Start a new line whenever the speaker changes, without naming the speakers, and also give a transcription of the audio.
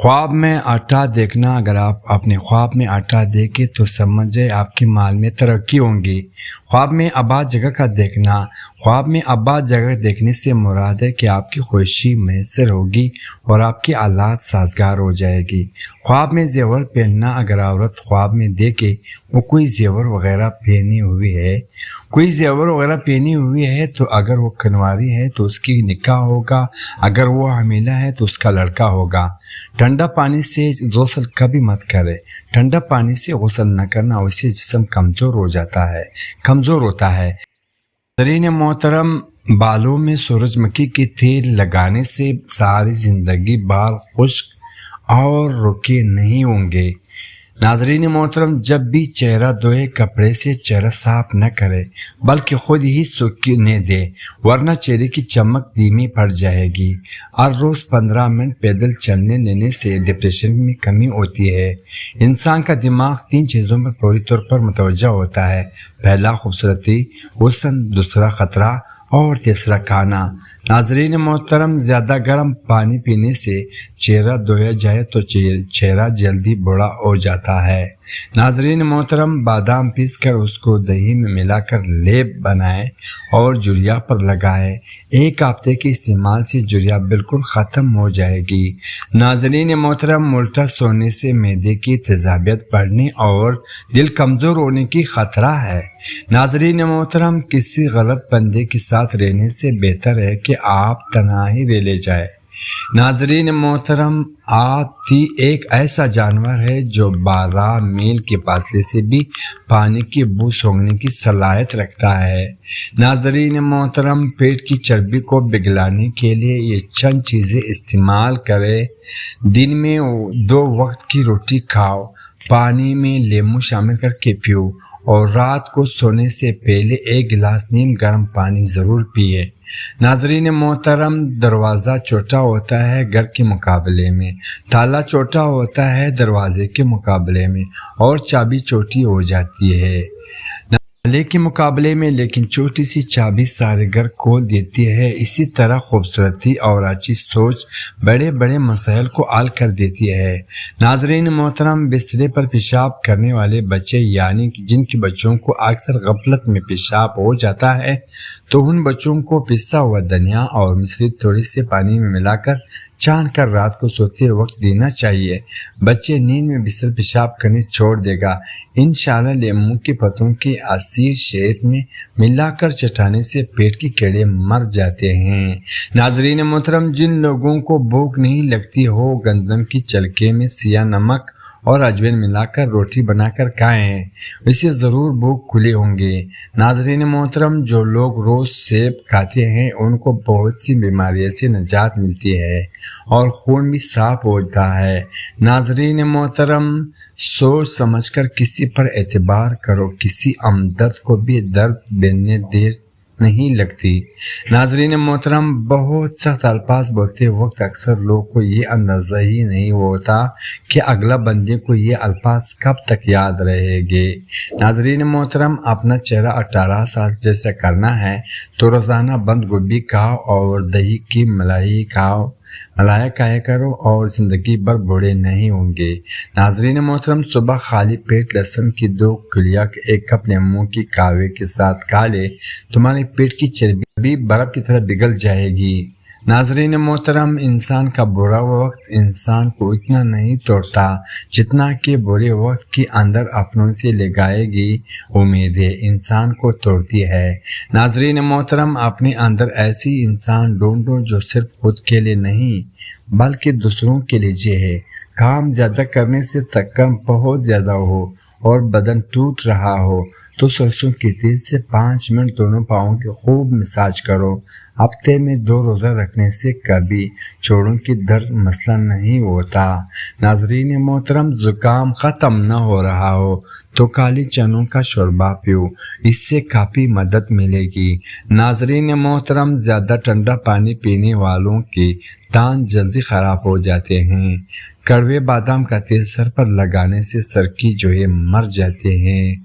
خواب میں آٹا دیکھنا، اگر آپ اپنے خواب میں آٹا دیکھیں تو سمجھے آپ کے مال میں ترقی ہوں گی۔ خواب میں آباد جگہ کا دیکھنا، خواب میں آباد جگہ دیکھنے سے مراد ہے کہ آپ کی خوشی میسر ہوگی اور آپ کی حالات سازگار ہو جائے گی۔ خواب میں زیور پہننا، اگر عورت خواب میں دیکھے وہ کوئی زیور وغیرہ پہنی ہوئی ہے تو اگر وہ کنواری ہے تو اس کی نکاح ہوگا، اگر وہ حاملہ ہے تو اس کا لڑکا ہوگا۔ ٹھنڈا پانی سے غسل کبھی مت کرے، ٹھنڈا پانی سے غسل نہ کرنا، اس سے جسم کمزور ہوتا ہے۔ ناظرین محترم، بالوں میں سورج مکھی کے تیل لگانے سے ساری زندگی بال خشک اور رکے نہیں ہوں گے۔ ناظرین محترم، جب بھی چہرہ دھوئے کپڑے سے چہرہ صاف نہ کرے بلکہ خود ہی سوکھنے دے، ورنہ چہرے کی چمک دھیمی پڑ جائے گی۔ ہر روز 15 منٹ پیدل چلنے لینے سے ڈپریشن میں کمی ہوتی ہے۔ انسان کا دماغ 3 چیزوں پر فوری طور پر متوجہ ہوتا ہے: پہلا خوبصورتی، حسن، دوسرا خطرہ اور تیسرا کھانا۔ ناظرین محترم، زیادہ گرم پانی پینے سے چہرہ دھویا جائے تو چہرہ جلدی بوڑھا ہو جاتا ہے۔ ناظرین محترم، بادام پیس کر اس کو دہی میں ملا کر لیپ بنائیں اور جھریاں پر لگائیں۔ 1 ہفتے کے استعمال سے جھریاں بالکل ختم ہو جائے گی۔ ناظرین محترم، الٹا سونے سے معدے کی تیزابیت بڑھنے اور دل کمزور ہونے کی خطرہ ہے۔ ناظرین محترم، کسی غلط بندے کے ساتھ رہنے سے بہتر ہے کہ آپ تنہائی رہ لے جائیں۔ ناظرین محترم، ہاتھی ایک ایسا جانور ہے جو 12 میل کے فاصلے سے بھی پانی کی بو سونگھنے کی صلاحیت رکھتا ہے۔ ناظرین محترم، پیٹ کی چربی کو پگھلانے کے لیے یہ چند چیزیں استعمال کریں: دن میں 2 وقت کی روٹی کھاؤ، پانی میں لیموں شامل کر کے پیو اور رات کو سونے سے پہلے 1 گلاس نیم گرم پانی ضرور پیے۔ ناظرین محترم، دروازہ چھوٹا ہوتا ہے گھر کے مقابلے میں، تالا چھوٹا ہوتا ہے دروازے کے مقابلے میں اور چابی چھوٹی ہو جاتی ہے تالے کے مقابلے میں، لیکن چھوٹی سی چابی سارے گھر کھول دیتی ہے۔ اسی طرح خوبصورتی اور اچھی سوچ بڑے بڑے مسائل کو حل کر دیتی ہے۔ ناظرین محترم، بسترے پر پیشاب کرنے والے بچے، یعنی جن کے بچوں کو اکثر غفلت میں پیشاب ہو جاتا ہے، تو ان بچوں کو پسا ہوا دھنیا اور مصری تھوڑی سے پانی میں ملا کر چھان کر رات کو سوتے وقت دینا چاہیے۔ بچے نیند میں بستر پیشاب کرنے چھوڑ دے گا۔ انشاءاللہ لیموں کے پتوں کی عصیر شہد میں ملا کر چٹانے سے پیٹ کے کیڑے مر جاتے ہیں۔ ناظرین محترم، جن لوگوں کو بھوک نہیں لگتی ہو، گندم کی چلکے میں سیاہ نمک اور اجوین ملا کر روٹی بنا کر کھائیں، اسے ضرور بھوک کھلی ہوں گے۔ ناظرین محترم، جو لوگ روز سیب کھاتے ہیں ان کو بہت سی بیماریوں سے نجات ملتی ہے اور خون بھی صاف ہوتا ہے۔ ناظرین محترم، سوچ سمجھ کر کسی پر اعتبار کرو، کسی ہمدرد کو بھی درد بیننے دیر نہیں لگتی۔ ناظرین محترم، بہت سخت الفاظ بولتے وقت اکثر لوگ کو یہ اندازہ ہی نہیں ہوتا کہ اگلا بندے کو یہ الفاظ کب تک یاد رہے گے۔ ناظرین محترم، اپنا چہرہ 18 سال جیسا کرنا ہے تو روزانہ بند گوبھی کھاؤ اور دہی کی ملائی کھایا کرو اور زندگی بھر بوڑھے نہیں ہوں گے۔ ناظرین محترم، صبح خالی پیٹ لہسن کی 2 کلیاں 1 کپ لیموں کی قہوے کے ساتھ کھا لے، تمہارے پیٹ کی چربی بھی برف کی طرح پگھل جائے گی۔ ناظرین محترم، انسان کا برا وقت انسان کو اتنا نہیں توڑتا جتنا کہ برے وقت کے اندر اپنوں سے لگائی گئی امیدیں انسان کو توڑتی ہے۔ ناظرین محترم، اپنے اندر ایسی انسان ڈھونڈو جو صرف خود کے لیے نہیں بلکہ دوسروں کے لیے جیے۔ کام زیادہ کرنے سے تھکن بہت زیادہ ہو اور بدن ٹوٹ رہا ہو تو سرسوں کے تیل سے 5 منٹ دونوں پاؤں کی خوب مساج کرو۔ ہفتے میں 2 روزہ رکھنے سے کبھی جوڑوں کی درد مسئلہ نہیں ہوتا۔ ناظرین محترم، زکام ختم نہ ہو رہا ہو تو کالی چنوں کا شوربہ پیو، اس سے کافی مدد ملے گی۔ ناظرین محترم، زیادہ ٹھنڈا پانی پینے والوں کے دانت جلدی خراب ہو جاتے ہیں۔ کڑوے بادام کا تیل سر پر لگانے سے سر کی جوئیں مر جاتے ہیں۔